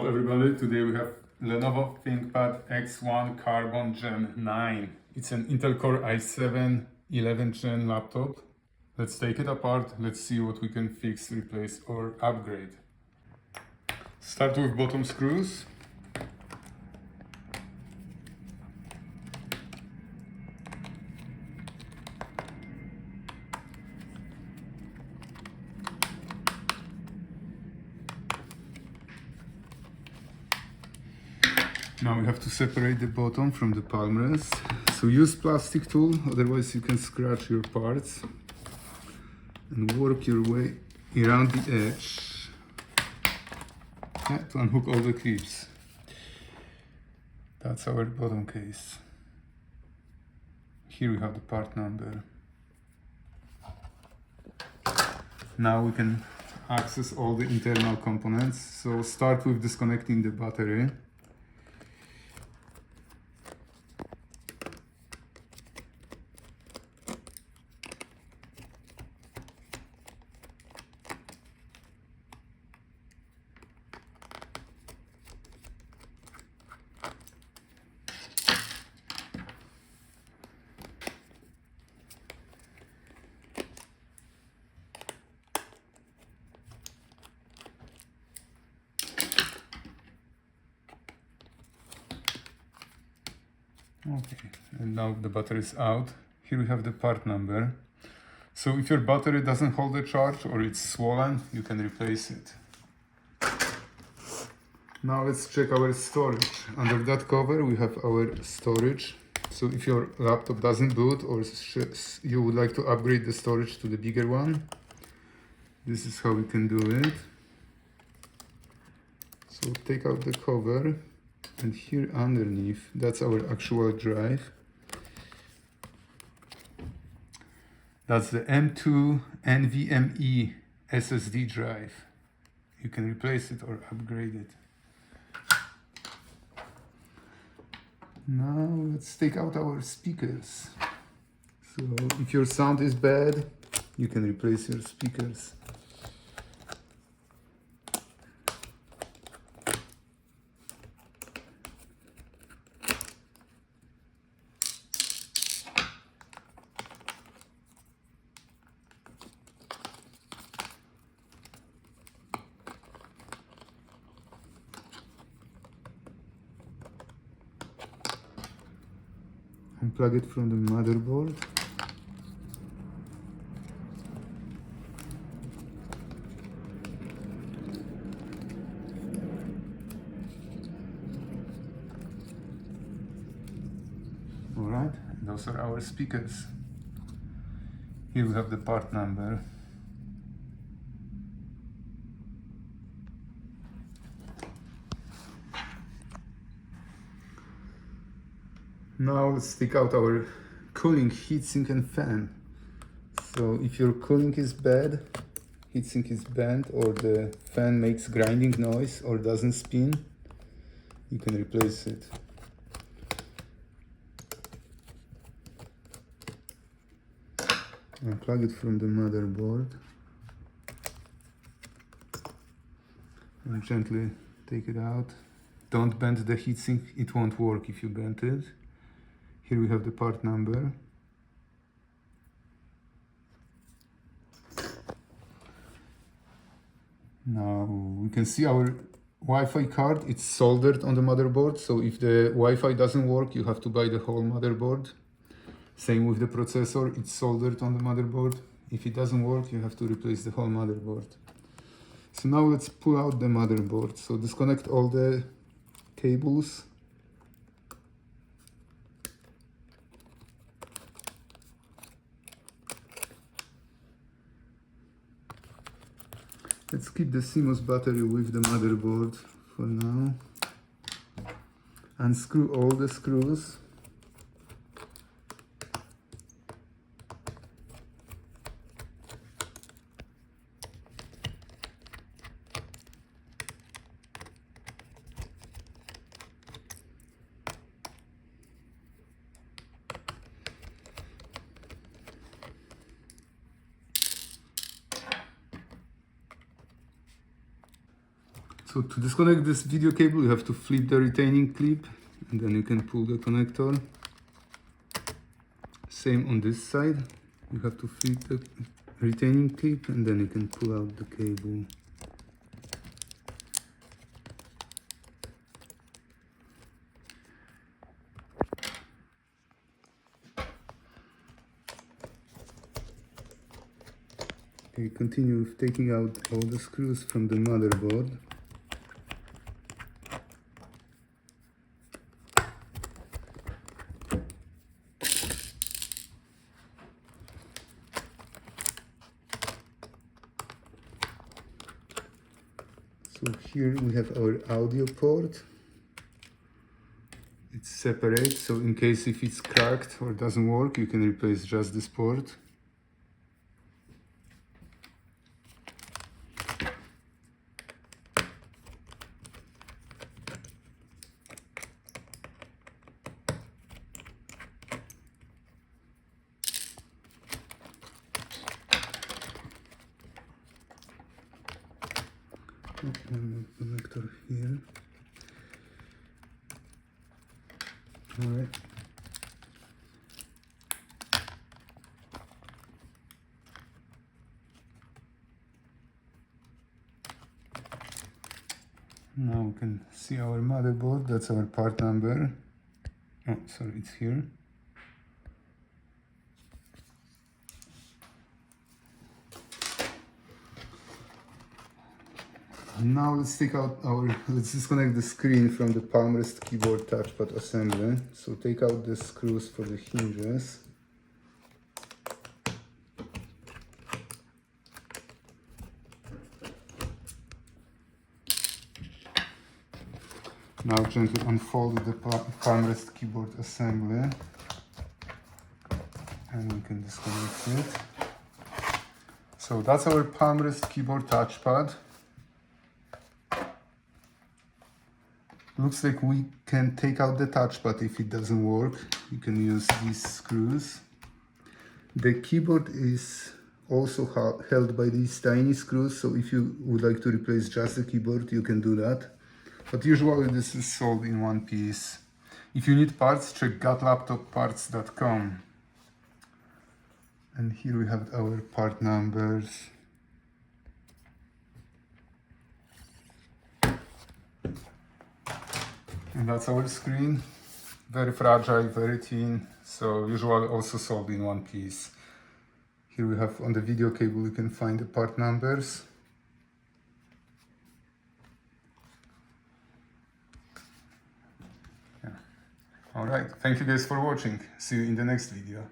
Hello everybody, today we have Lenovo ThinkPad X1 Carbon Gen 9. It's an Intel Core i7 11th Gen laptop. Let's take it apart, let's see what we can fix, replace or upgrade. Start with bottom screws. Now we have to separate the bottom from the palmrest. So use plastic tool, otherwise you can scratch your parts. And work your way around the edge to unhook all the clips. That's our bottom case. Here we have the part number. Now we can access all the internal components. So start with disconnecting the battery. Okay, and now the battery is out. Here we have the part number. So if your battery doesn't hold the charge or it's swollen, you can replace it. Now let's check our storage. Under that cover we have our storage. So if your laptop doesn't boot or you would like to upgrade the storage to the bigger one, this is how we can do it. So take out the cover. And here underneath, that's our actual drive. That's the M2 NVMe SSD drive. You can replace it or upgrade it. Now let's take out our speakers. So if your sound is bad, you can replace your speakers. Unplug it from the motherboard. Alright, those are our speakers. Here we have the part number. Now let's take out our cooling heatsink and fan. So if your cooling is bad, heatsink is bent, or the fan makes grinding noise or doesn't spin, you can replace it. Unplug it from the motherboard and gently take it out. Don't bend the heatsink, it won't work if you bend it. Here we have the part number. Now we can see our Wi-Fi card. It's soldered on the motherboard, so if the Wi-Fi doesn't work, you have to buy the whole motherboard. Same with the processor, it's soldered on the motherboard. If it doesn't work, you have to replace the whole motherboard. So now let's pull out the motherboard. So disconnect all the cables. Let's keep the CMOS battery with the motherboard for now. Unscrew all the screws. So to disconnect this video cable, you have to flip the retaining clip and then you can pull the connector. Same on this side. You have to flip the retaining clip and then you can pull out the cable. Okay, continue with taking out all the screws from the motherboard. So here we have our audio port. It's separate, so in case if it's cracked or doesn't work, you can replace just this port. One more connector here. Alright. Now we can see our motherboard. That's our part number. Oh, sorry, it's here. Now let's disconnect the screen from the Palmrest keyboard touchpad assembly. So take out the screws for the hinges. Now gently unfold the Palmrest keyboard assembly and we can disconnect it. So that's our Palmrest keyboard touchpad. Looks like we can take out the touchpad if it doesn't work. You can use these screws. The keyboard is also held by these tiny screws, so if you would like to replace just the keyboard, you can do that. But usually this is sold in one piece. If you need parts, check gotlaptopparts.com. And here we have our part numbers. And that's our screen. Very fragile, very thin, so usually also sold in one piece. Here we have on the video cable, you can find the part numbers. Yeah. Alright, thank you guys for watching. See you in the next video.